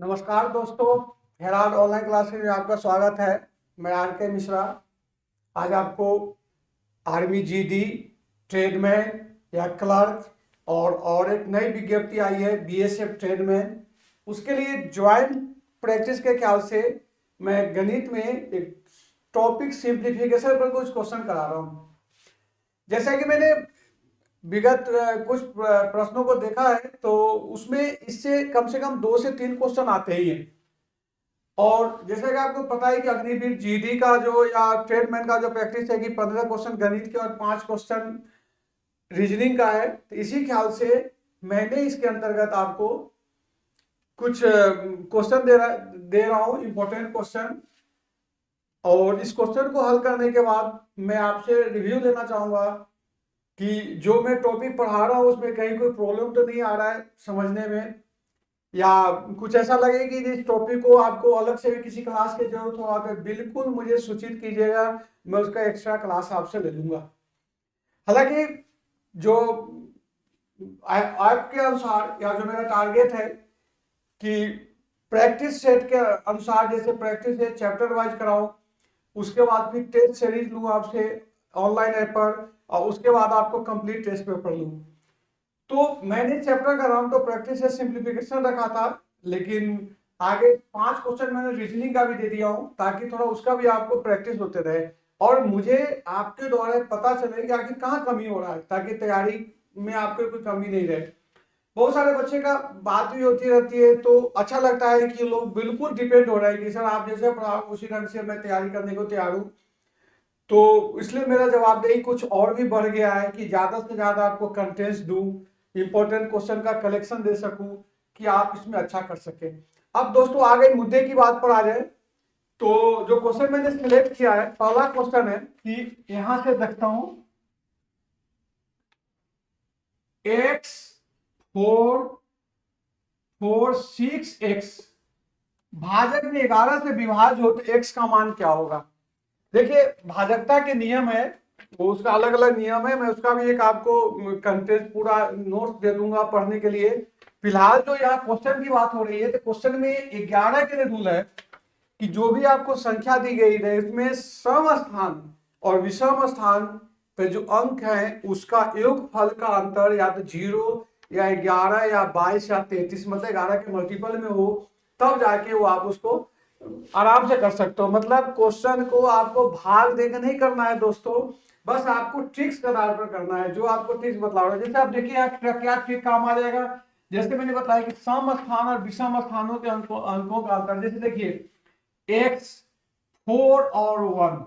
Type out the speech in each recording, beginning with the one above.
नमस्कार दोस्तों, Herald online classes में आपका स्वागत है। मैं आर के मिश्रा। आज आपको आर्मी जीडी, ट्रेडमैन या क्लर्क और एक नई विज्ञप्ति आई है बीएसएफ ट्रेडमैन, उसके लिए ज्वाइंट प्रैक्टिस के ख्याल से मैं गणित में एक टॉपिक सिंप्लीफिकेशन पर कुछ क्वेश्चन करा रहा हूँ। जैसा कि मैंने विगत कुछ प्रश्नों को देखा है तो उसमें इससे कम से कम 2 से 3 क्वेश्चन आते ही हैं। और जैसा कि आपको पता है कि अग्निवीर जीडी का जो या ट्रेडमैन का जो प्रैक्टिस है कि 15 क्वेश्चन गणित के और 5 क्वेश्चन रीजनिंग का है, तो इसी ख्याल से मैंने इसके अंतर्गत आपको कुछ क्वेश्चन दे रहा हूँ, इंपॉर्टेंट क्वेश्चन। और इस क्वेश्चन को हल करने के बाद मैं आपसे रिव्यू लेना चाहूंगा कि जो मैं टॉपिक पढ़ा रहा हूँ उसमें कहीं कोई प्रॉब्लम तो नहीं आ रहा है समझने में, या कुछ ऐसा लगे कि इस टॉपिक को आपको अलग से भी किसी क्लास की जरूरत हो, आप बिल्कुल मुझे सूचित कीजिएगा, मैं उसका एक्स्ट्रा क्लास आपसे ले लूंगा। हालांकि जो आपके अनुसार या जो मेरा टारगेट है कि प्रैक्टिस सेट के अनुसार, जैसे प्रैक्टिस सेट चैप्टर वाइज कराऊं, उसके बाद फिर टेस्ट सीरीज लूं आपसे ऑनलाइन ऐप पर, और उसके बाद आपको कंप्लीट टेस्ट पेपर लूं। तो मैंने चैप्टर का नाम तो प्रैक्टिस से सिंप्लीफिकेशन रखा था, लेकिन आगे 5 क्वेश्चन मैंने रीजनिंग का भी दे दिया हूं ताकि थोड़ा उसका भी आपको प्रैक्टिस होते रहे और मुझे आपके द्वारा पता चले कि आखिर कहाँ कमी हो रहा है, ताकि तैयारी में आपको कोई कमी नहीं रहे। बहुत सारे बच्चे का बात भी होती रहती है तो अच्छा लगता है कि लोग बिल्कुल डिपेंड हो रहे हैं कि सर आप जैसे पढ़ाओ उसी ढंग से मैं तैयारी करने को तैयार हूँ। तो इसलिए मेरा जवाबदेही कुछ और भी बढ़ गया है कि ज्यादा से ज्यादा आपको कंटेंट्स दूं, इंपॉर्टेंट क्वेश्चन का कलेक्शन दे सकूं कि आप इसमें अच्छा कर सकें। अब दोस्तों आगे मुद्दे की बात पर आ जाए तो जो क्वेश्चन मैंने सिलेक्ट किया है, पहला क्वेश्चन है कि यहां से देखता हूं x 4 4 6x भाजक में 11 से विभाज्य हो तो x का मान क्या होगा। देखिए भाजकता के नियम है, वो उसका अलग अलग नियम है, मैं उसका भी एक आपको कंटेंट पूरा नोट दे दूंगा पढ़ने के लिए। फिलहाल जो यहाँ क्वेश्चन की बात हो रही है तो क्वेश्चन में 11 के लिए रूल है कि जो भी आपको संख्या दी गई है इसमें सम स्थान और विषम स्थान पे जो अंक है उसका योगफल का अंतर या तो 0 या 11 या 22 या 33, मतलब 11 के मल्टीपल में हो, तब जाके वो आप उसको आराम से कर सकते हो। मतलब क्वेश्चन को आपको भाग देकर नहीं करना है दोस्तों, बस आपको ट्रिक्स के आधार पर करना है, जो आपको ट्रिक्स बतला रहा है। जैसे आप देखिए क्या ट्रिक काम आ जाएगा, जैसे मैंने बताया कि सम स्थान और विषम स्थानों के अंकों का अंतर। जैसे देखिए x 4 और 1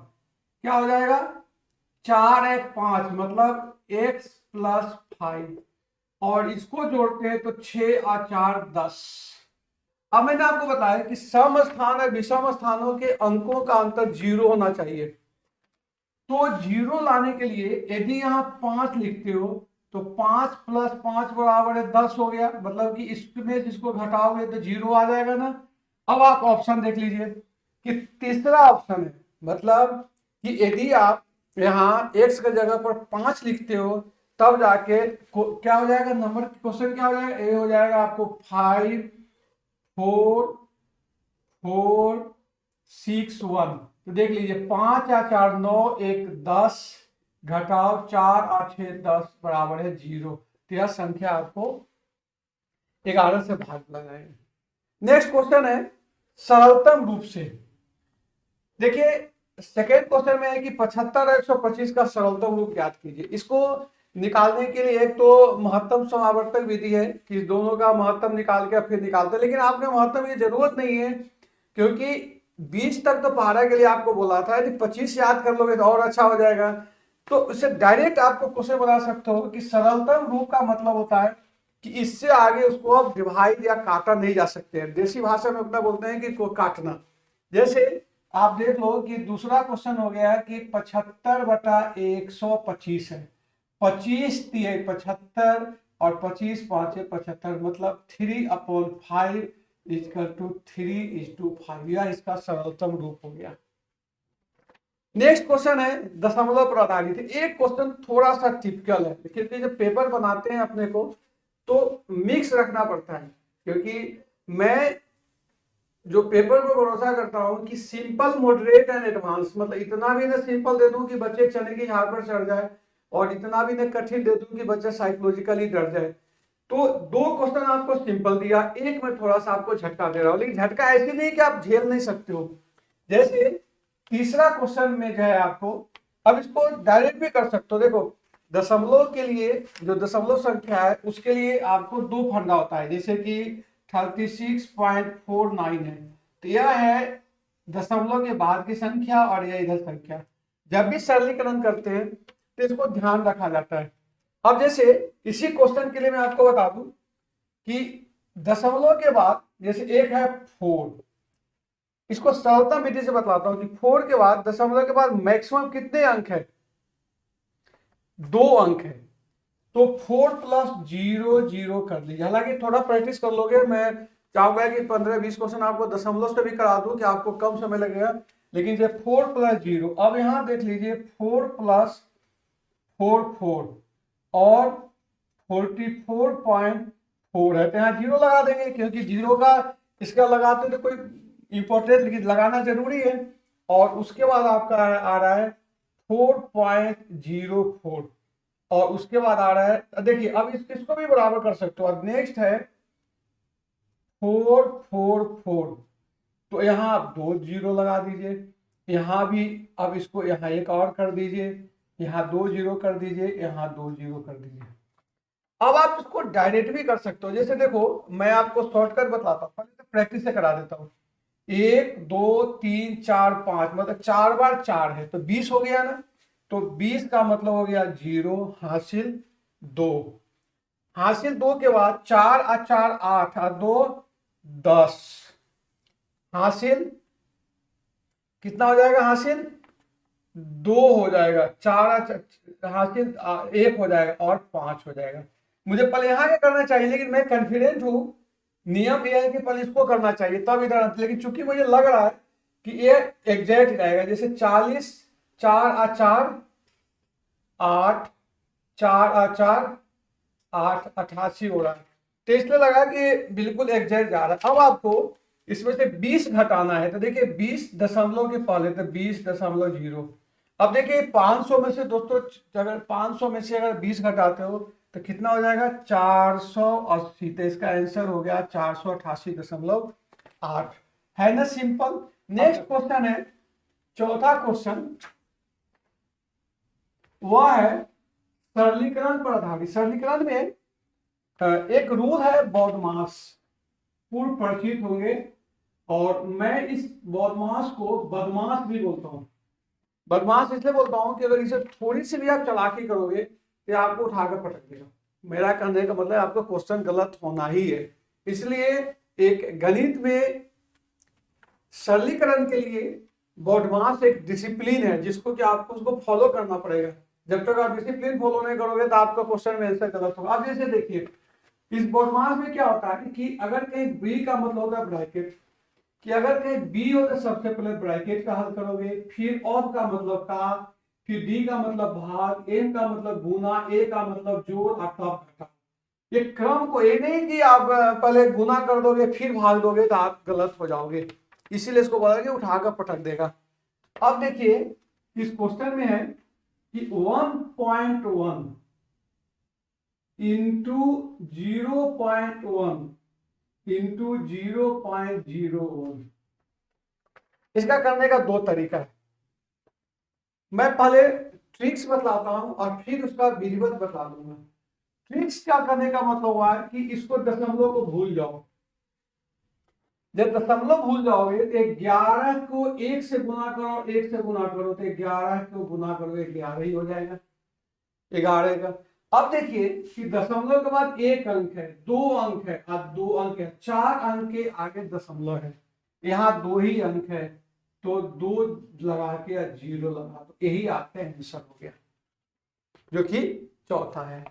क्या हो जाएगा, 4 1 5, मतलब x + 5, और इसको जोड़ते हैं तो 6 और 4 10। अब मैंने आपको बताया कि सम स्थान और विषम स्थानों के अंकों का अंतर 0 होना चाहिए। तो 0 लाने के लिए यदि यहां 5 लिखते हो तो 5 + 5 = 10 हो गया, मतलब कि इसमें जिसको घटाओगे तो 0 आ जाएगा ना। अब आप ऑप्शन देख लीजिए कि तीसरा ऑप्शन है, मतलब कि यदि आप यहाँ x की जगह पर 5 लिखते हो तब जाके क्या हो जाएगा, नंबर क्वेश्चन क्या हो जाएगा, ए हो जाएगा आपको 5 4 4 6 1। तो देख लीजिए 5 या 4 9 1 10 घटाओ 4 और 6 10 बराबर है 0। तो यह संख्या आपको 11 से भाग लगाएंगे। नेक्स्ट क्वेश्चन है सरलतम रूप से। देखिए सेकेंड क्वेश्चन में है कि 75 और 125 का सरलतम रूप ज्ञात कीजिए। इसको निकालने के लिए एक तो महत्तम समावर्तक विधि है कि दोनों का महत्तम निकाल के फिर निकालते हैं, लेकिन आपने महत्तम की जरूरत नहीं है क्योंकि 20 तक तो पहाड़ा के लिए आपको बोला था, यदि 25 याद कर लोगे तो और अच्छा हो जाएगा। तो इससे डायरेक्ट आपको क्वेश्चन बना सकते हो कि सरलतम रूप का मतलब होता है कि इससे आगे उसको आप डिवाइड या काटा नहीं जा सकते हैं। देसी भाषा में अपना बोलते हैं कि काटना। जैसे आप देख लो कि दूसरा क्वेश्चन हो गया कि 75/125 है, 25 दिए 75 और 25 5 75, मतलब 3/5 = 3:5। यह इसका सरलतम रूप हो गया। नेक्स्ट क्वेश्चन है दशमलव पर आधारित। एक क्वेश्चन थोड़ा सा टिपिकल है, क्योंकि जब पेपर बनाते हैं अपने को तो मिक्स रखना पड़ता है, क्योंकि मैं जो पेपर पे भरोसा करता हूँ कि सिंपल मॉडरेट एंड एडवांस, मतलब इतना भी ना सिंपल दे दूं कि बच्चे चने की झाड़ पर चढ़ जाए और इतना भी ना कठिन दे दूं कि बच्चा साइकोलॉजिकली डर जाए। तो दो क्वेश्चन आपको सिंपल दिया, एक में थोड़ा सा आपको झटका दे रहा हूं, लेकिन झटका ऐसी नहीं कि आप झेल नहीं सकते हो। जैसे तीसरा क्वेश्चन में जो है आपको, अब इसको डायरेक्ट भी कर सकते हो। देखो दशमलव के लिए, जो दशमलव संख्या है उसके लिए आपको दो फंडा होता है, जैसे कि 36.49 है, तो यह है दशमलव के बाद की संख्या और यह इधर संख्या। जब भी सरलीकरण करते हैं तो इसको ध्यान रखा जाता है। अब जैसे इसी क्वेश्चन के लिए मैं आपको बता दूं कि दशमलव के बाद जैसे एक है 4, इसको सरलता विधि से बताता हूं कि 4 के बाद, दशमलव के बाद मैक्सिमम कितने अंक है, 2 अंक है। तो 4 प्लस 0 0 कर लीजिए। हालांकि थोड़ा प्रैक्टिस कर लोगे, मैं चाहूंगा कि 15-20 क्वेश्चन आपको दशमलव से भी करा दूं कि आपको कम समय लगेगा। लेकिन जब 4 प्लस 0, अब यहां देख लीजिए 4 प्लस 4 4 और 44.4 है, तो यहाँ 0 लगा देंगे, क्योंकि 0 का इसका लगाते तो कोई इंपॉर्टेंट, लेकिन लगाना जरूरी है। और उसके बाद आपका आ रहा है 4.04 और उसके बाद आ रहा है, देखिए अब इसको भी बराबर कर सकते हो। अब नेक्स्ट है 444, तो यहाँ आप 2 0 लगा दीजिए, यहाँ भी अब इसको यहाँ एक और कर दीजिए, यहाँ 2 0 कर दीजिए, यहाँ 2 0 कर दीजिए। अब आप इसको डायरेक्ट भी कर सकते हो। जैसे देखो मैं आपको शॉर्टकट बताता हूँ, पहले तो प्रैक्टिस से करा देता हूँ। 1 2 3 4 5, मतलब 4 बार 4 है तो 20 हो गया ना, तो 20 का मतलब हो गया 0 हासिल 2, हासिल 2 के बाद 4 और 4 8 और 2 10, हासिल कितना हो जाएगा, हासिल 2 हो जाएगा, 4 हासिल 1 हो जाएगा और 5 हो जाएगा। मुझे पहले यहाँ क्या करना चाहिए, लेकिन मैं कॉन्फिडेंट हूँ, नियम यह है कि पहले इसको करना चाहिए तब इधर, लेकिन चूंकि मुझे लग रहा है कि ये एग्जैक्ट रहेगा। जैसे 40 4 और 4 8, 4 और 4 8, 88 हो रहा है, तो इसलिए लगा कि बिल्कुल एग्जैक्ट जा रहा है। अब आपको इसमें से 20 घटाना है, तो देखिए 20 दशमलव के पहले तो 20.0। अब देखिए 500 में से दोस्तों, अगर 500 में से अगर 20 घटाते हो तो कितना हो जाएगा, 480। तो इसका आंसर हो गया 488.8। है ना सिंपल। नेक्स्ट क्वेश्चन है, चौथा क्वेश्चन, वह है सरलीकरण पर आधारित। सरलीकरण में एक रूल है बॉडमास, पूर्व परिचित होंगे, और मैं इस बॉडमास को बदमाश भी बोलता हूं। बदमाश इसलिए बोलता हूं कि अगर इसे थोड़ी सी भी आप चालाकी करोगे तो आपको उठाकर पटक देगा। मेरा कहने का मतलब आपका क्वेश्चन गलत होना ही है। इसलिए एक गणित में सरलीकरण के लिए बॉडमास एक डिसिप्लिन है, जिसको कि आपको उसको फॉलो करना पड़ेगा। जब तक आप डिसिप्लिन फॉलो नहीं करोगे तो आपका क्वेश्चन में आंसर गलत होगा। अब जैसे देखिए इस बॉडमास में क्या होता है कि अगर कहीं बी का मतलब होता है ब्रैकेट, कि अगर कहीं बी हो तो सबसे पहले ब्रैकेट का हल करोगे, फिर ऑफ का मतलब का, फिर डी का मतलब भाग, एम का मतलब गुना, ए का मतलब जोड़ और तब घटा। ये क्रम को, ये नहीं कि आप पहले गुना कर दोगे फिर भाग दोगे तो आप गलत हो जाओगे, इसीलिए इसको बोला कि उठाकर पटक देगा। अब देखिए इस क्वेश्चन में है कि 1.1 इंटू 0.1 इंटू 0.01। इसका करने का दो तरीका है। मैं पहले ट्रिक्स बतलाता हूं और फिर उसका विधिवत बता दूंगा। ट्रिक्स क्या करने का मतलब हुआ है कि इसको दशमलव को भूल जाओ। जब दशमलव भूल जाओगे तो 11 को 1 से गुना करो, 1 से गुना करो तो 11 को गुना करोगे 11 ही हो जाएगा, 11 का। अब देखिए कि दशमलव के बाद एक अंक है, 2 अंक है और 2 अंक है, 4 अंक के आगे दशमलव है, यहाँ 2 ही अंक है, तो 2 लगा के या 0 लगा दो, यही आपका आंसर हो गया, जो कि चौथा है।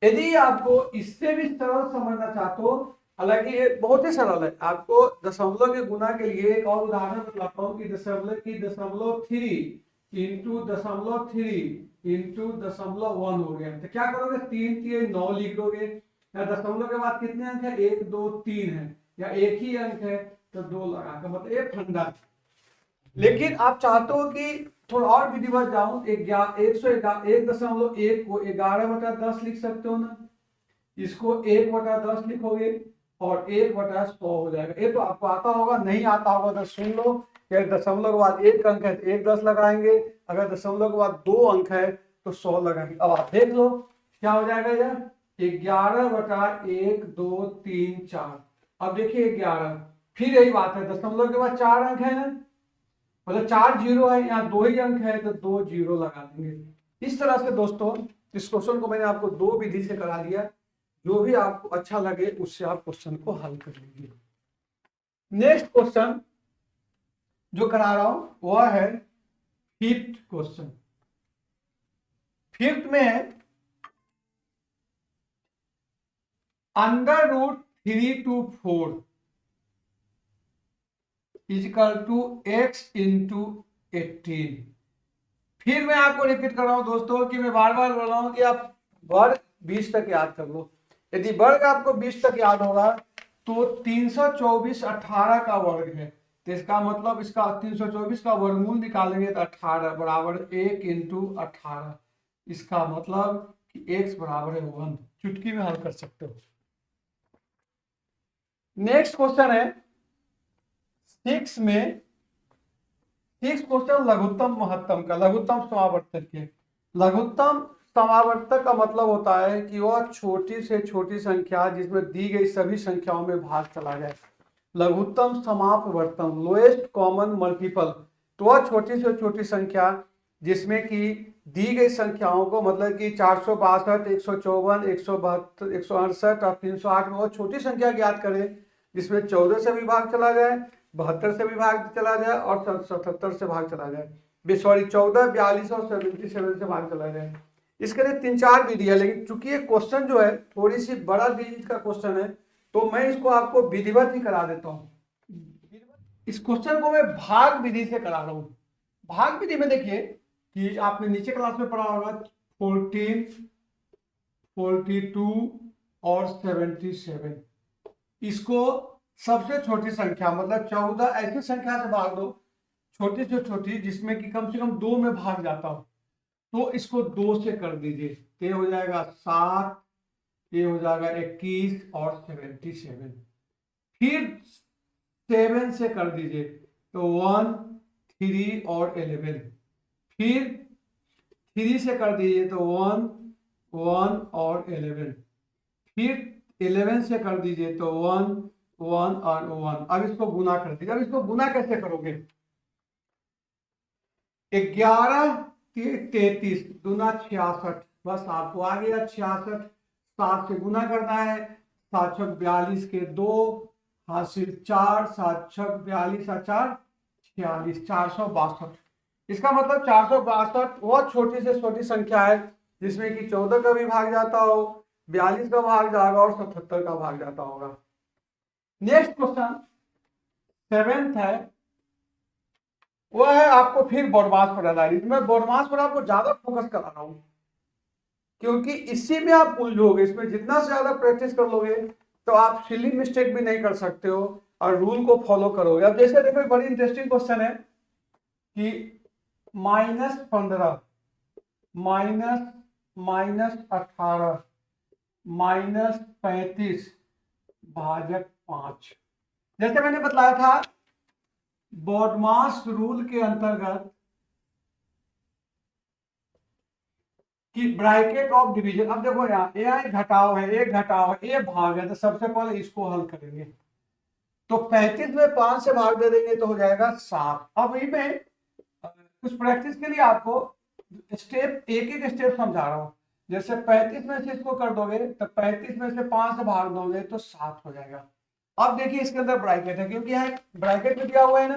यदि आपको इससे भी सरल समझना चाहते हो, हालांकि ये बहुत ही सरल है, आपको दशमलव के गुना के लिए एक और उदाहरण बताता हूँ कि दशमलव 3 इंटू दशमलव 3 इंटू दशमलव 1 हो गया। तो क्या करोगे, 3 3 9 लिख दोगे, या दशमलव के बाद कितने अंक है, 1 2 3 है, या एक ही अंक है तो 2 लगा के मतलब ये फंडा है। लेकिन आप चाहते हो कि थोड़ा और विधिवत जाऊं, 101 को 11/10 लिख सकते हो ना, इसको 1/10 लिखोगे और 1/100 हो जाएगा। ये तो आपको आता होगा, नहीं आता होगा तो सुन लो। दशमलव के बाद 1 अंक है तो 1 10 लगाएंगे, अगर दशमलव के बाद 2 अंक है तो 100 लगाएंगे। अब आप देख लो क्या हो जाएगा यार, 11/1 2 3 4। अब देखिए 11, फिर यही बात है, दशमलव के बाद 4 अंक है ना, मतलब 4 जीरो है, यहाँ 2 ही अंक है तो 2 जीरो लगा देंगे। इस तरह से दोस्तों इस क्वेश्चन को मैंने आपको 2 विधि से करा दिया, जो भी आपको अच्छा लगे उससे आप क्वेश्चन को हल कर लीजिए। नेक्स्ट क्वेश्चन जो करा रहा हूं वह है 5th क्वेश्चन। 5th में है √3/4 x × 18। फिर मैं आपको रिपीट कर रहा हूं दोस्तों कि मैं बार बार बोल रहा हूं कि आप वर्ग 20 तक याद कर लो। यदि वर्ग आपको 20 तक याद होगा तो 324 18 का वर्ग है, तो इसका मतलब इसका 324 का वर्गमूल निकालेंगे तो 18 बराबर 1 × 18। इसका मतलब कि x बराबर है 1। चुटकी में हल कर सकते हो। नेक्स्ट क्वेश्चन है 6 में। 6 क्वेश्चन लघुत्तम महत्तम का, लघुत्तम समावर्तक के। लघुत्तम समावर्तक का मतलब होता है कि वह छोटी से छोटी संख्या जिसमें दी गई सभी संख्याओं में भाग चला जाए। लघुत्तम समापवर्तन, लोएस्ट कॉमन मल्टीपल, तो वह छोटी से छोटी संख्या जिसमें कि दी गई संख्याओं को, मतलब कि 462 154 172 168 और 308 में वो छोटी संख्या ज्ञात करें जिसमें 14 से भी भाग चला जाए, 72 से भी भाग चला जाए और 77 से भाग चला जाए, सॉरी 14 42 और 77 से भाग चला जाए। इसके लिए 3-4 विधि है, लेकिन चूंकि ये क्वेश्चन जो है थोड़ी सी बड़ा डिजिट का क्वेश्चन है तो मैं इसको आपको विधिवत ही करा देता हूं। इस क्वेश्चन को मैं भाग विधि से करा रहा हूं। भाग विधि में देखिए कि आपने नीचे क्लास में पढ़ा होगा 14 42 और 77। इसको सबसे छोटी संख्या मतलब 14 ऐसी संख्या से भाग दो छोटी से छोटी जिसमें कि कम से कम 2 में भाग जाता हो, तो इसको 2 से कर दीजिए, ये हो जाएगा 7, ये हो जाएगा 21 और 77। फिर 7 से कर दीजिए तो 1 3 और 11। फिर 3 से कर दीजिए तो 1 1 और 11। फिर 11 से कर दीजिए तो 1 1 और 1। अब इसको गुना कर दीजिए। अब इसको गुना कैसे करोगे, 11 33 दूना 66, बस आपको आ गया 66। 7 से गुना करना है, 7 छक 42 के 2 हासिल 4, 7 छक 42 और 4 46, 462। इसका मतलब 462 बहुत छोटी से छोटी संख्या है जिसमें कि 14 का भी भाग जाता हो, 42 का भाग जाएगा और 77 का भाग जाता होगा। नेक्स्ट क्वेश्चन 7th है, वह है आपको फिर बोडमास पर आधारित। मैं बोडमास पर आपको ज्यादा फोकस करा रहा हूं क्योंकि इसी में आप उलझोगे। इसमें जितना से ज्यादा प्रैक्टिस कर लोगे तो आप सिली मिस्टेक भी नहीं कर सकते हो और रूल को फॉलो करोगे। अब जैसे देखो बड़ी इंटरेस्टिंग क्वेश्चन है कि -15 -18 -35 भाजक 5। जैसे मैंने बताया था बोडमास रूल के अंतर्गत कि ब्रैकेट ऑफ डिवीजन। अब देखो यहाँ ए घटाव है, एक घटाव है, ए भाग है, तो सबसे पहले इसको हल करेंगे। तो 35 में 5 से भाग दे देंगे तो हो जाएगा 7। अब इसमें कुछ प्रैक्टिस के लिए आपको स्टेप एक एक स्टेप समझा रहा हूं। जैसे 35 में से इसको कर दोगे तो 35 में से 5 से भाग दोगे तो 7 हो जाएगा। अब देखिए इसके अंदर ब्रैकेट है, क्योंकि यहाँ ब्रैकेट में दिया हुआ है ना,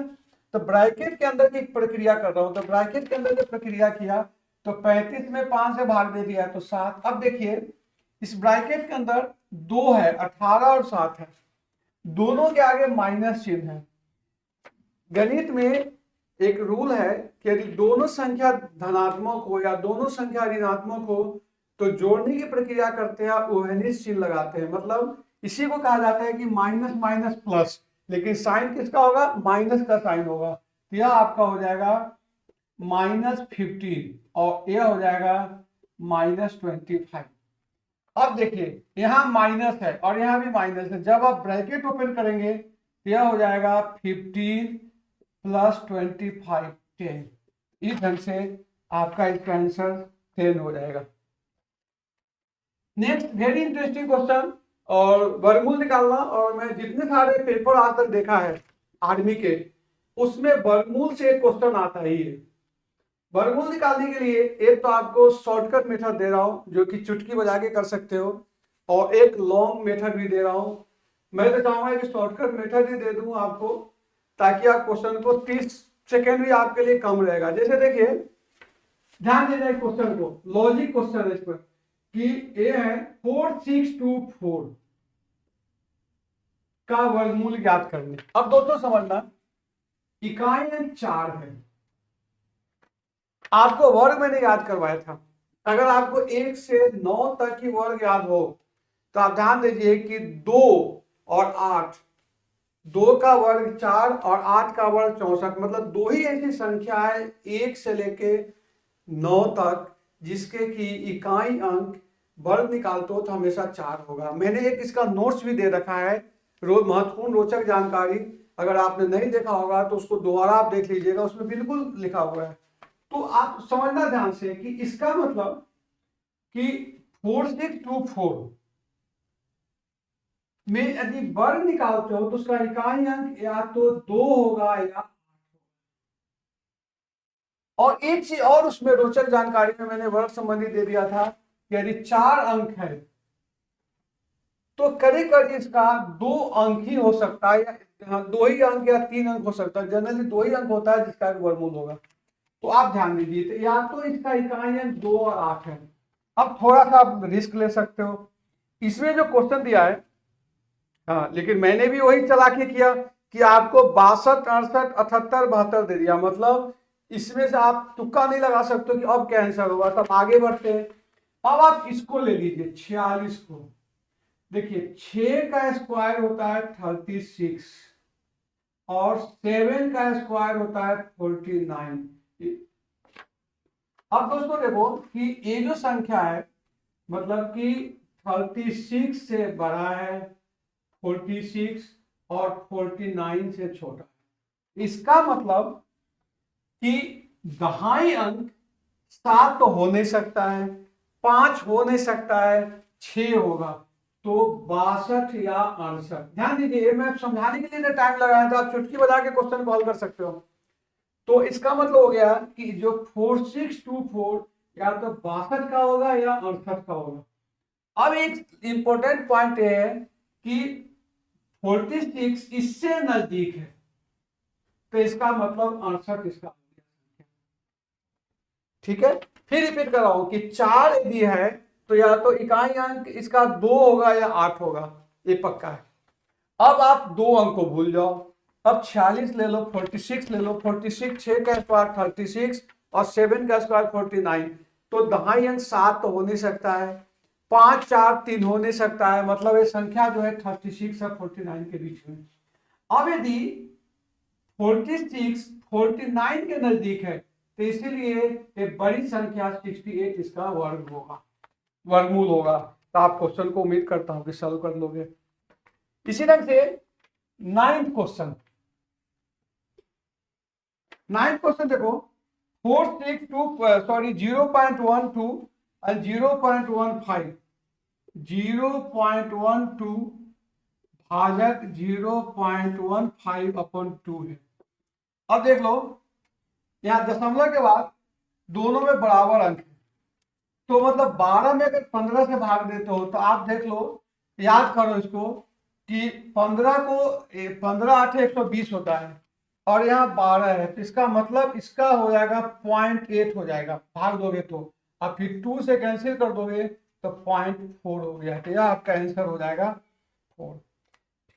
तो ब्रैकेट के अंदर की प्रक्रिया कर रहा हूं। तो ब्रैकेट के अंदर जो प्रक्रिया किया तो 35 में 5 से भाग दे दिया तो 7। अब देखिए इस ब्रैकेट के अंदर 2 है, 18 और 7 है, दोनों के आगे माइनस चिन्ह है। गणित में एक रूल है कि यदि दोनों संख्या धनात्मक हो या दोनों संख्या ऋणात्मक हो तो जोड़ने की प्रक्रिया करते हैं, ओहेनिस चिन्ह लगाते हैं। मतलब इसी को कहा जाता है कि माइनस माइनस प्लस, लेकिन साइन किसका होगा, माइनस का साइन होगा। तो यह आपका हो जाएगा -15 और यह हो जाएगा -25। अब देखिए यहां माइनस है और यहां भी माइनस है, जब आप ब्रैकेट ओपन करेंगे तो यह हो जाएगा 15 + 25 10। इस ढंग से आपका इसका आंसर 10 हो जाएगा। नेक्स्ट वेरी इंटरेस्टिंग क्वेश्चन, और वर्गमूल निकालना, और मैं जितने सारे पेपर आज तक देखा है आर्मी के, उसमें वर्गमूल से एक क्वेश्चन आता ही है। वर्गमूल निकालने के लिए एक तो आपको शॉर्टकट मेथड दे रहा हूं जो कि चुटकी बजा के कर सकते हो, और एक लॉन्ग मेथड भी दे रहा हूं। मैं तो चाहूंगा कि शॉर्टकट मेथड ही दे दूं आपको, ताकि आप क्वेश्चन को 30 सेकेंड भी आपके लिए कम रहेगा। जैसे देखिए, ध्यान देना क्वेश्चन को, लॉजिक क्वेश्चन है इस पर, कि ये है 4624 का वर्गमूल ज्ञात करने। अब दोस्तों समझना, इकाई अंक 4 है, आपको वर्ग मैंने याद करवाया था। अगर आपको 1 से 9 तक की वर्ग याद हो तो आप ध्यान दीजिए कि 2 और 8, 2 का वर्ग 4 और 8 का वर्ग 64, मतलब दो ही ऐसी संख्या है 1 से लेके 9 तक जिसके की इकाई अंक वर्ग निकालते हो तो हमेशा 4 होगा। मैंने एक इसका नोट्स भी दे रखा है, महत्वपूर्ण रोचक जानकारी। अगर आपने नहीं देखा होगा तो उसको दोबारा आप देख लीजिएगा, उसमें बिल्कुल लिखा हुआ है। तो आप समझना ध्यान से कि इसका मतलब कि 4624 में यदि वर्ग निकालते हो तो उसका इकाई अंक या तो 2 होगा या, और एक चीज और उसमें रोचक जानकारी में मैंने वर्ग संबंधी दे दिया था, यदि 4 अंक है तो करीब करीब इसका 2 अंक ही हो सकता है, या 2 ही अंक या 3 अंक हो सकता है। जनरली 2 ही अंक होता है जिसका वर्गमूल होगा। तो आप ध्यान दीजिए, तो या तो इसका इकाई अंक 2 और 8 है। अब थोड़ा सा आप रिस्क ले सकते हो, इसमें जो क्वेश्चन दिया है, हाँ, लेकिन मैंने भी वही चालाकी किया कि आपको 62, 68, 78, 72 दे दिया, मतलब इसमें से आप तुक्का नहीं लगा सकते कि अब क्या आंसर होगा। तब आगे बढ़ते हैं। अब आप इसको ले लीजिए 46 को। देखिए 6 का स्क्वायर होता है 36 और 7 का स्क्वायर होता है 49। अब दोस्तों देखो कि ये जो संख्या है, मतलब कि 36 से बड़ा है, 46 और 49 से छोटा है। इसका मतलब कि दहाई अंक 7 तो हो नहीं सकता है, 5 हो नहीं सकता है, 6 होगा, तो 62 या 68। ध्यान दीजिए, मैं समझाने के लिए टाइम लगाया था, आप चुटकी बजा के क्वेश्चन को हल कर सकते हो। तो इसका मतलब हो गया कि जो 4624 या तो 62 का होगा या 68 का होगा। अब एक इंपॉर्टेंट पॉइंट है कि 46 इससे नजदीक है, तो इसका मतलब 68 इसका। ठीक है, फिर रिपीट कर रहा हूं कि 4 यदि है तो या तो इकाई अंक इसका 2 होगा या 8 होगा, ये पक्का है। अब आप 2 अंक को भूल जाओ, अब 46 ले लो, 46 ले लो, 46 6 का स्क्वायर 36 और 7 का स्क्वायर 49, तो दहाई अंक 7 तो हो नहीं सकता है, 5 4 3 हो नहीं सकता है, मतलब ये संख्या जो है 36 और 49 के बीच में। अब यदि 46 49 के नजदीक है तो इसीलिए एक बड़ी संख्या 68 इसका वर्ग होगा, वर्गमूल होगा। तो आप क्वेश्चन को उम्मीद करता हूं कि सॉल्व कर लोगे। इसी ढंग से नाइन्थ क्वेश्चन देखो, 0.12 and 0.15, 0.12 भाजक 0.15/2 है। अब देख लो, यहां दशमलव के बाद दोनों में बराबर अंक है, तो मतलब 12 में अगर 15 से भाग देते हो तो आप देख लो, याद करो इसको कि 15 को 15 8 120 होता है और यहाँ 12 है, तो इसका मतलब इसका हो जाएगा 0.8 हो जाएगा, भाग दोगे तो। अब फिर 2 से कैंसिल कर दोगे तो 0.4 हो गया, तो यह आपका आंसर हो जाएगा 4।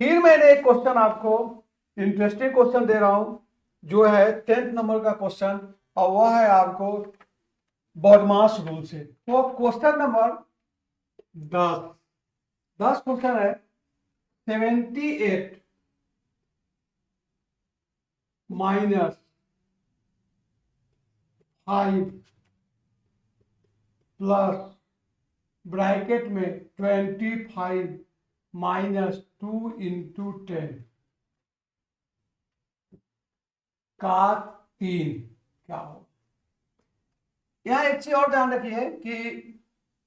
फिर मैंने एक क्वेश्चन आपको इंटरेस्टिंग क्वेश्चन दे रहा हूं जो है 10th नंबर का क्वेश्चन, और वह है आपको बॉडमास रूल से। तो क्वेश्चन नंबर 10 क्वेश्चन है 78 -5 प्लस ब्रैकेट में 25 -2 × 10 का 3 क्या हो। यहाँ एक चीज और ध्यान रखिए कि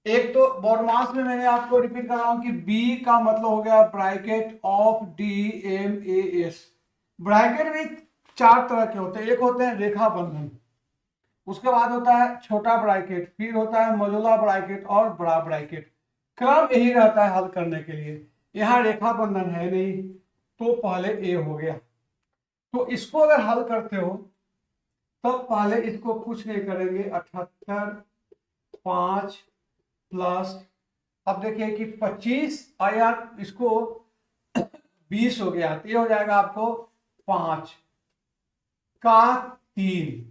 एक तो बॉडमास में मैंने आपको रिपीट कर रहा हूं कि बी का मतलब हो गया ब्रैकेट ऑफ DMAS। ब्रैकेट भी 4 तरह के होते हैं। एक होते हैं रेखा बंधन, उसके बाद होता है छोटा ब्रैकेट, फिर होता है मझोला ब्रैकेट और बड़ा ब्रैकेट। क्रम यही रहता है हल करने के लिए। यहाँ रेखा बंधन है नहीं तो पहले ए हो गया। तो इसको अगर हल करते हो तब पहले इसको कुछ नहीं करेंगे, 78 5 प्लस, अब देखिए कि 25 आया, इसको 20 हो गया तो ये हो जाएगा आपको 5 का 3।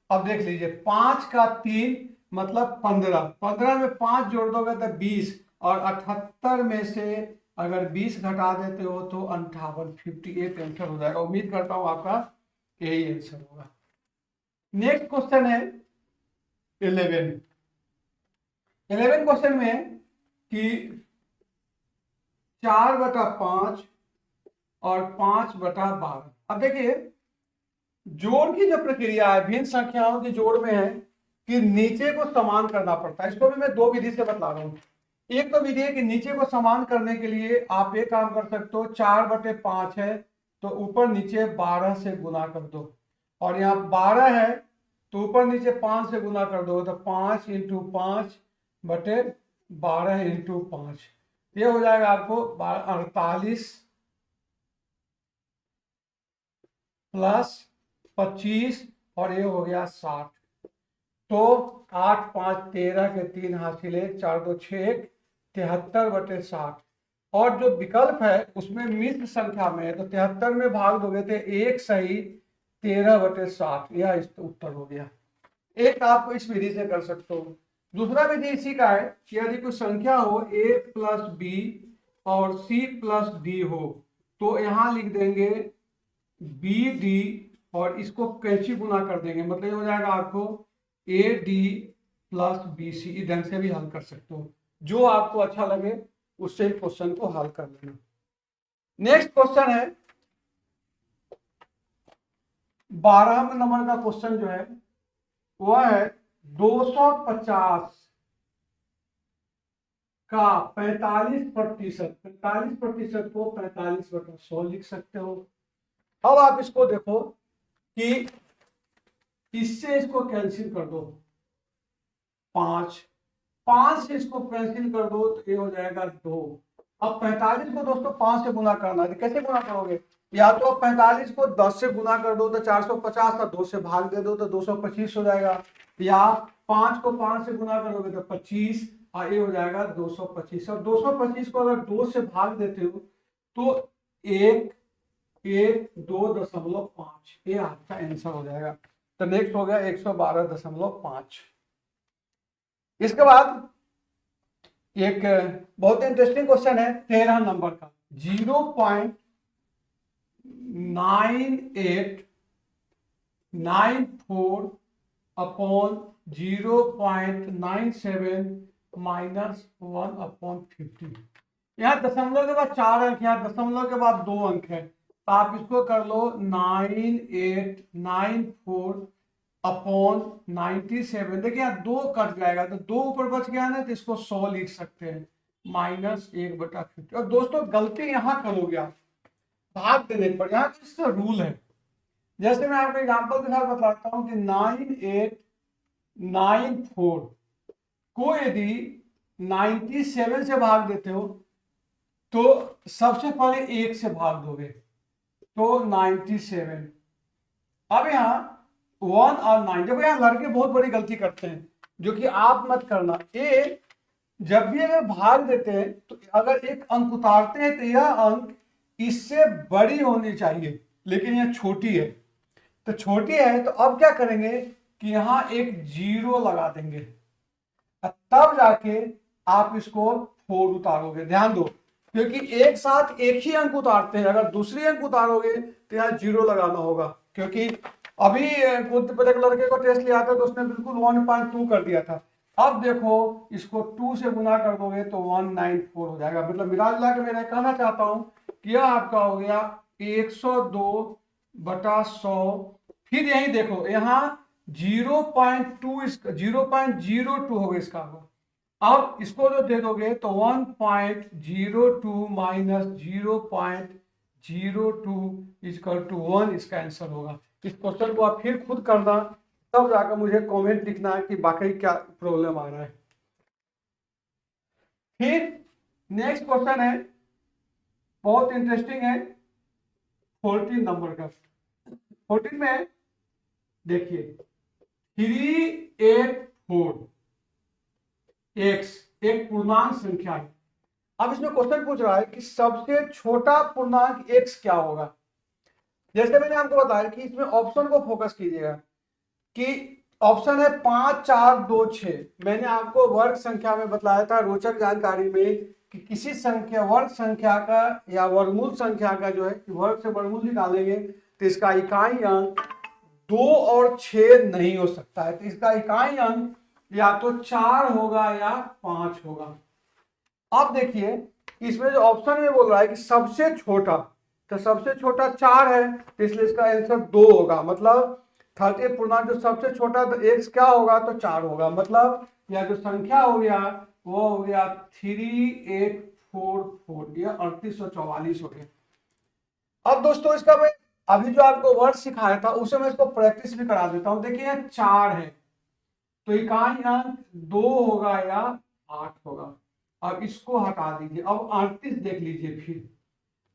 अब देख लीजिए 5 का 3 मतलब 15, 15 में 5 जोड़ दोगे तो 20, और 78 में से अगर 20 घटा देते हो तो 58, 58 आंसर हो जाएगा। उम्मीद करता हूं आपका यही आंसर होगा। नेक्स्ट क्वेश्चन है 11 क्वेश्चन में कि 4/5 और 5/12। अब देखिए जोड़ की जो प्रक्रिया है भिन्न संख्याओं के जोड़ में है कि नीचे को समान करना पड़ता है। इसको भी मैं 2 विधि से बता रहा हूँ। एक तो विधि है कि नीचे को समान करने के लिए आप एक काम कर सकते हो, 4/5 है तो ऊपर नीचे 12 से गुना कर दो, और यहाँ 12 है तो ऊपर नीचे 5 से गुना कर दो, तो 5 × 5/12 × 5, ये हो जाएगा आपको 48 प्लस 25 और ये हो गया 60। तो 8 5 13 के 3 हासिले, 4 2 6 73/60। और जो विकल्प है उसमें मिश्र संख्या में है तो 73 में भाग दोगे तो 1 सही 13/60, यह इस उत्तर हो गया। एक आप इस विधि से कर सकते हो। दूसरा विधि इसी का है कि यदि कोई संख्या हो a + b और c + d हो तो यहाँ लिख देंगे bd और इसको कैंची गुना कर देंगे, मतलब हो जाएगा आपको AD + BC। ढंग से भी हल कर सकते हो, जो आपको अच्छा लगे उससे क्वेश्चन को हल कर लेना। नेक्स्ट क्वेश्चन है 12 नंबर का क्वेश्चन जो है वह है 250 का 45%। 45% को 45/100 लिख सकते हो। अब आप इसको देखो कि इससे इसको कैंसिल कर दो, 5 से इसको कैंसिल कर दो तो ये हो जाएगा 2। अब 45 को दोस्तों 5 से गुना करना है, कैसे गुना करोगे? या तो अब 45 को 10 से गुना कर दो तो 450, तो 2 से भाग दे दो तो 225 हो जाएगा, या 5 को 5 से गुना करोगे तो 25 और ये हो जाएगा 225। और 225 को अगर 2 से भाग देते हो तो 112.5, ये आपका आंसर हो जाएगा। तो नेक्स्ट हो गया 112.5। इसके बाद एक बहुत इंटरेस्टिंग क्वेश्चन है 13 नंबर का, 0.9894 अपॉन 0.97 माइनस 1/50। यहाँ दशमलव के बाद 4 अंक, यहाँ दशमलव के बाद 2 अंक है, तो आप इसको कर लो 9894 अपॉन 97। देखिए यहाँ 2 कट जाएगा तो 2 ऊपर बच गया ना, तो इसको 100 लिख सकते हैं, माइनस 1/50। और दोस्तों गलती यहाँ करोगे आप भाग देने पर, यहाँ इसका रूल है। जैसे मैं आपको एग्जांपल के साथ बताता हूँ कि 9894 को यदि 97 से भाग देते हो तो सबसे पहले 1 से भाग दोगे तो 97। अब यहाँ 1 और 9, देखो यहाँ लड़के बहुत बड़ी गलती करते हैं जो कि आप मत करना। ए जब भी अगर भाग देते हैं तो अगर एक अंक उतारते हैं तो यह अंक इससे बड़ी होनी चाहिए, लेकिन यह छोटी है, तो छोटी है तो अब क्या करेंगे कि यहाँ एक 0 लगा देंगे, तब जाके आप इसको 4 उतारोगे। ध्यान दो, क्योंकि एक साथ एक ही अंक उतारते हैं, अगर दूसरी अंक उतारोगे तो यहाँ 0 लगाना होगा, क्योंकि अभी कुछ पहले एक लड़के को टेस्ट लिया था तो उसने बिल्कुल 1.2 कर दिया था। अब देखो इसको 2 से गुना कर दोगे तो 194 हो जाएगा। मतलब मिला जुला के मैं कहना चाहता हूं कि यह आपका हो गया 102/100। फिर यही देखो यहाँ 0.2 0.02 होगा इसका। अब इसको जो दे दोगे तो 1.02 माइनस 0.02 इजकल टू 1 इसका आंसर होगा। इस क्वेश्चन को आप फिर खुद करना, तब जाकर मुझे कमेंट लिखना है कि वाकई क्या प्रॉब्लम आ रहा है। फिर नेक्स्ट क्वेश्चन है, बहुत इंटरेस्टिंग है, 14 नंबर का। 14 में देखिए 384 एक्स एक पूर्णांक संख्या है। अब इसमें क्वेश्चन पूछ रहा है कि सबसे छोटा पूर्णांक एक्स क्या होगा। जैसे मैंने आपको बताया कि इसमें ऑप्शन को फोकस कीजिएगा कि ऑप्शन है 5 4 2 6। मैंने आपको वर्ग संख्या में बताया था रोचक जानकारी में कि किसी संख्या वर्ग संख्या का या वर्गमूल संख्या का जो है कि वर्ग से वर्गमूल निकालेंगे तो इसका इकाई अंक 2 और 6 नहीं हो सकता है। तो इसका इकाई अंक या तो 4 होगा या 5 होगा। अब देखिए इसमें जो ऑप्शन में बोल रहा है कि सबसे छोटा, तो सबसे छोटा 4 है तो इसलिए इसका आंसर 2 होगा। मतलब 30 पूर्णांक जो सबसे छोटा तो एक्स क्या होगा तो 4 होगा। मतलब यह जो संख्या हो गया वो हो गया 3844 या 3844 हो गया। अब दोस्तों इसका मैं अभी जो आपको वर्ड सिखाया था उसे मैं इसको प्रैक्टिस भी करा देता हूं। देखिए 4 है तो इकाई अंक 2 होगा या 8 होगा। अब इसको हटा दीजिए, अब 38 देख लीजिए। फिर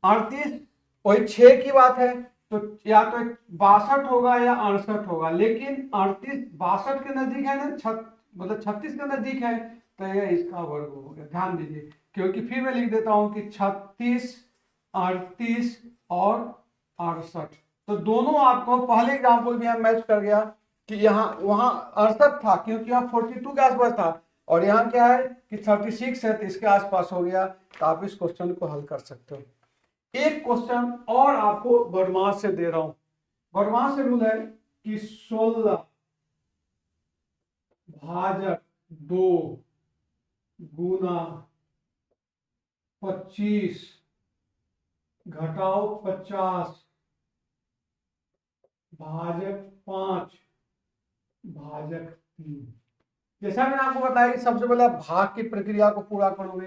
38 वही 6 की बात है तो या तो 62 होगा या 68 होगा। लेकिन 38 62 के नजदीक है ना, मतलब 36 के नजदीक है तो यह इसका वर्ग हो गया। ध्यान दीजिए क्योंकि फिर मैं लिख देता हूं कि 36 38 और 68। तो दोनों आपको पहले एग्जाम्पल भी हम मैच कर गया कि यहाँ वहां 68 था क्योंकि यहाँ 42 के आसपास था और यहाँ क्या है कि 36 है तो इसके आसपास हो गया। तो आप इस क्वेश्चन को हल कर सकते हो। एक क्वेश्चन और आपको बदमाश से दे रहा हूं। बदमाश से रूल है कि 16 भाजक 2 गुना 25 घटाओ 50 भाजक 5 भाजक 3। जैसा मैंने आपको बताया कि सबसे पहले आप भाग की प्रक्रिया को पूरा करोगे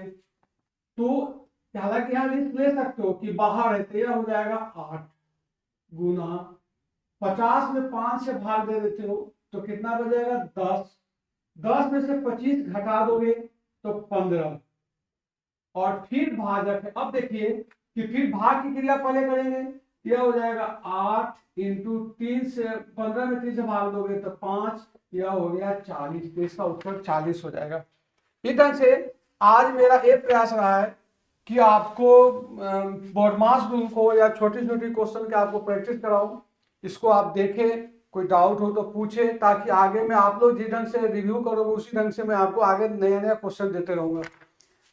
तो हालांकि यहां रिस्क ले सकते हो कि बाहर है तो यह हो जाएगा 8 गुना 50 में 5 से भाग दे देते हो तो कितना बचेगा 10। 10 में से 25 घटा दोगे तो 15 और फिर भाजक है। अब देखिए कि फिर भाग की क्रिया पहले करेंगे, यह हो जाएगा 8 इंटू 3 से 15 में 3 से भाग दोगे तो 5, यह हो गया 40। तो इसका उत्तर 40 हो जाएगा। इस ढंग से आज मेरा ये प्रयास रहा है कि आपको बॉडमास रूल को या छोटी छोटी क्वेश्चन के आपको प्रैक्टिस कराऊं। इसको आप देखें, कोई डाउट हो तो पूछे ताकि आगे में आप लोग जिस ढंग से रिव्यू करोगे उसी ढंग से मैं आपको आगे नया नया क्वेश्चन देते रहूंगा।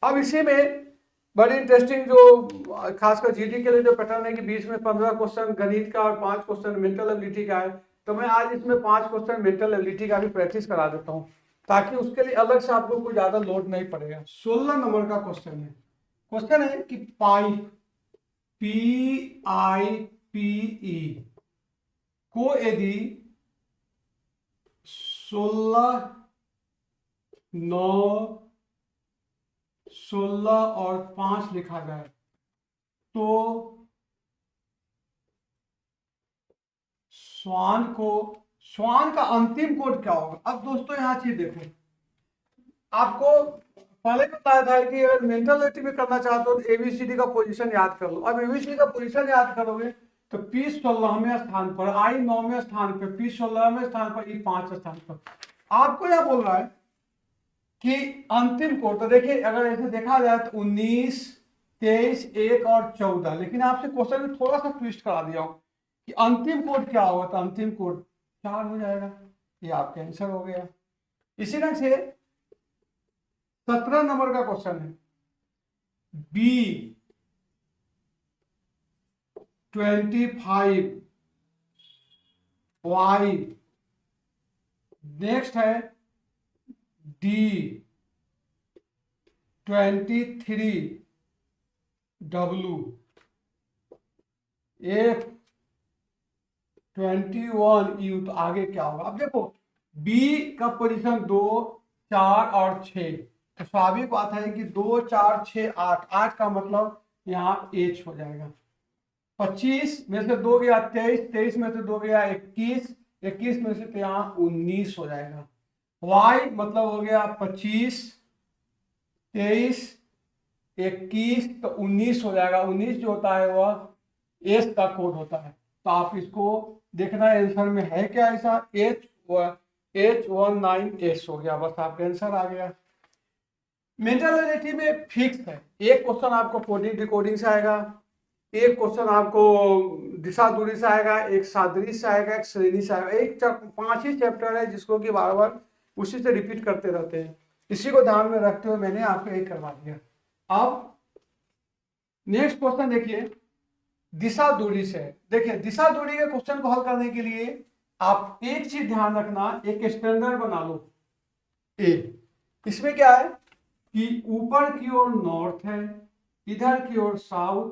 अब इसी में बड़ी इंटरेस्टिंग जो खासकर जीडी के लिए जो पैटर्न है कि 20 में 15 क्वेश्चन गणित का और 5 क्वेश्चन मेंटल एबिलिटी का है, तो मैं आज इसमें 5 क्वेश्चन मेंटल एबिलिटी का भी प्रैक्टिस करा देता हूं ताकि उसके लिए अलग से आपको कोई ज्यादा लोड नहीं पड़ेगा। 16 नंबर का क्वेश्चन है। क्वेश्चन है कि पाइप PIPE को यदि 16 9 16 और 5 लिखा जाए तो स्वान का अंतिम कोड क्या होगा। अब दोस्तों यहां चीज देखो, आपको पहले बताया था कि अगर मेंटल एबिलिटी में करना चाहते हो तो एबीसीडी का पोजीशन याद कर लो। अब एबीसीडी का पोजीशन याद करोगे तो P 16वें स्थान पर, I 9वें स्थान पर, P 16वें स्थान पर, E 5 स्थान पर। आपको यह बोल रहा है कि अंतिम कोड, तो देखिए अगर ऐसे देखा जाए तो 19 23 1 और 14, लेकिन आपसे क्वेश्चन में थोड़ा सा ट्विस्ट करा दिया हो कि अंतिम कोड क्या होगा तो अंतिम कोड 4 हो जाएगा। ये आपका आंसर हो गया। इसी ढंग से 17 नंबर का क्वेश्चन है B25 y, नेक्स्ट है d 23 w, f 21 u। तो आगे क्या होगा? अब देखो b का पोजीशन 2, 4 और 6, तो स्वाभाविक बात है कि 2, 4, 6, 8, 8 का मतलब यहाँ h हो जाएगा। 25 में से 2 गया 23, 23 में से 2 गया 21, 21 में से तो यहाँ 19 हो जाएगा। y मतलब हो गया 25, 23, 21 तो 19 हो जाएगा। 19 जो होता है वह एस का कोड होता है। तो आप इसको देखना आंसर में है क्या ऐसा, H19S हो गया, बस आपका आंसर आ गया। मेंटल एबिलिटी में फिक्स है, एक क्वेश्चन आपको कोडिंग डिकोडिंग से आएगा, एक क्वेश्चन आपको दिशा दूरी से आएगा, एक सादृश्य से आएगा, एक श्रेणी से आएगा। एक 5 ही चैप्टर है जिसको कि बार बार उसी से रिपीट करते रहते हैं। इसी को ध्यान में रखते हुए मैंने आपको एक करवा दिया। अब नेक्स्ट क्वेश्चन देखिए, दिशा दूरी से। देखिए दिशा दूरी के क्वेश्चन को हल करने के लिए आप एक चीज ध्यान रखना, एक स्टैंडर्ड बना लो ए। इसमें क्या है कि ऊपर की ओर नॉर्थ है, इधर की ओर साउथ,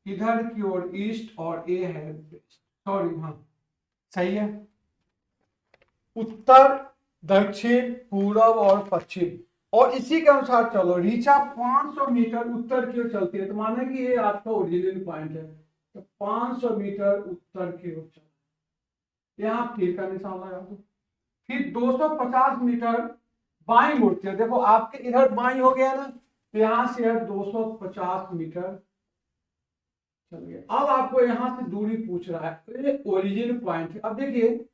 इधर की ओर ईस्ट और ए है वेस्ट। सॉरी, हाँ सही है। उत्तर, दक्षिण, पूरब और पश्चिम, और इसी के अनुसार चलो। रीचा 500 मीटर उत्तर की ओर चलती है, तो माने कि ये आपका ओरिजिनल पॉइंट है, तो 500 मीटर उत्तर की ओर चलो, यहाँ तीर का निशान लगा दो। फिर 250 मीटर बाई मुड़ती है, देखो आपके इधर बाई हो गया ना, तो यहां से 250 मीटर चल गया। अब आपको यहां से दूरी पूछ रहा है, तो ये ओरिजिन पॉइंट है। अब देखिए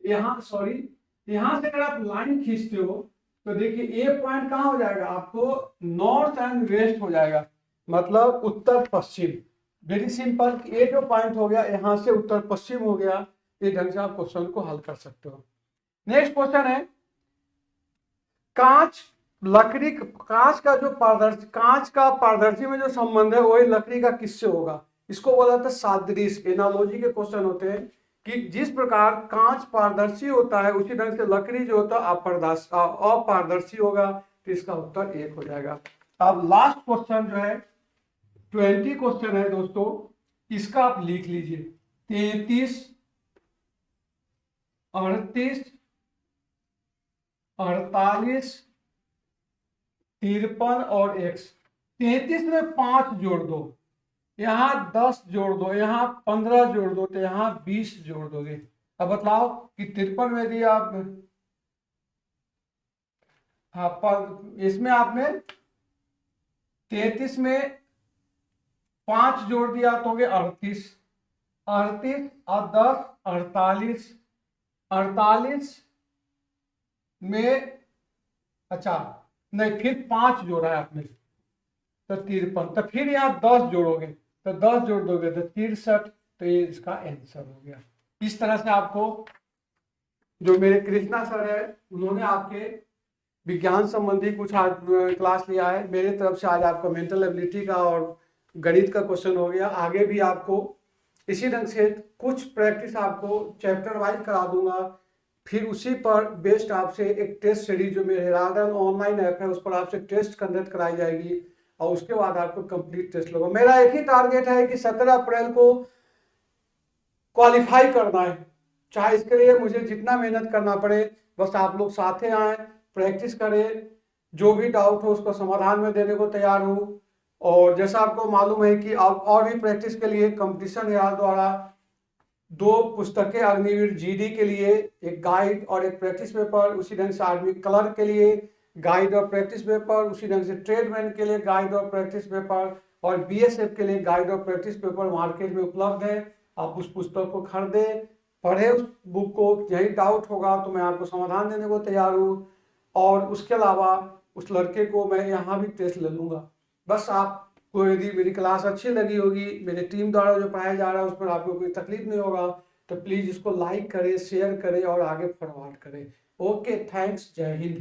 यहाँ, सॉरी, यहां से अगर आप लाइन खींचते हो तो देखिए ए पॉइंट कहां हो जाएगा आपको, नॉर्थ एंड वेस्ट हो जाएगा, मतलब उत्तर पश्चिम। वेरी सिंपल, ए जो पॉइंट हो गया यहां से उत्तर पश्चिम हो गया। इस ढंग से आप क्वेश्चन को हल कर सकते हो। नेक्स्ट क्वेश्चन है, कांच लकड़ी, कांच का जो पारदर्शी, कांच का पारदर्शी में जो संबंध है वही लकड़ी का किससे होगा? इसको बोला था सादृश्य। एनालॉजी के क्वेश्चन होते हैं कि जिस प्रकार कांच पारदर्शी होता है उसी ढंग से लकड़ी जो होता है अपारदर्शी होगा। तो इसका उत्तर 1 हो जाएगा। अब लास्ट क्वेश्चन जो है 20 क्वेश्चन है दोस्तों, इसका आप लिख लीजिए। 33, 38, 48, 53 और x। 33 में 5 जोड़ दो, यहाँ 10 जोड़ दो, यहाँ 15 जोड़ दो, तो यहाँ 20 जोड़ दोगे। अब बताओ कि 53 में दिया आप, हाँ इसमें आपने 33 में 5 जोड़ दिया तो हो गए 38, 38 और 10 48, 48 में, अच्छा नहीं, फिर 5 जोड़ा है आपने तो 53, तो फिर यहाँ 10 जोड़ोगे, तो 10 जोड़ दोगे तो 63, तो ये इसका आंसर हो गया। इस तरह से आपको, जो मेरे कृष्णा सर है उन्होंने आपके विज्ञान संबंधी कुछ आज क्लास लिया है, मेरे तरफ से आज आपका मेंटल एबिलिटी का और गणित का क्वेश्चन हो गया। आगे भी आपको इसी ढंग से कुछ प्रैक्टिस आपको चैप्टर वाइज करा दूंगा, फिर उसी पर बेस्ड आपसे एक टेस्ट सीरीज जो मेरे हेराल्ड ऑनलाइन ऐप है उस पर आपसे टेस्ट कंडक्ट कराई जाएगी, और उसके बाद आपको कंप्लीट टेस्ट होगा। मेरा एक ही टारगेट है कि 17 अप्रैल को क्वालिफाई करना है, चाहे इसके लिए मुझे जितना मेहनत करना पड़े, बस आप लोग साथे आए, प्रैक्टिस करें, जो भी डाउट हो उसको समाधान में देने को तैयार हूँ। और जैसा आपको मालूम है कि अब और भी प्रैक्टिस के लिए कंपटीशन हेराल्ड द्वारा 2 पुस्तकें, अग्निवीर जीडी के लिए एक गाइड और एक प्रैक्टिस पेपर, उसी ढंग से आर्मी कलर के लिए गाइड और प्रैक्टिस पेपर, उसी ढंग से ट्रेडमैन के लिए गाइड और प्रैक्टिस पेपर, और बीएसएफ के लिए गाइड और प्रैक्टिस पेपर मार्केट में उपलब्ध है। आप उस पुस्तक को खरीदे, पढ़े उस बुक को, यही डाउट होगा तो मैं आपको समाधान देने को तैयार हूँ। और उसके अलावा उस लड़के को मैं यहाँ भी टेस्ट ले लूँगा। बस आपको यदि मेरी क्लास अच्छी लगी होगी, मेरे टीम द्वारा जो पढ़ाया जा रहा है उस पर आपको कोई तकलीफ नहीं होगा, तो प्लीज़ इसको लाइक करें, शेयर करें और आगे फॉरवर्ड करें। ओके, थैंक्स, जय हिंद।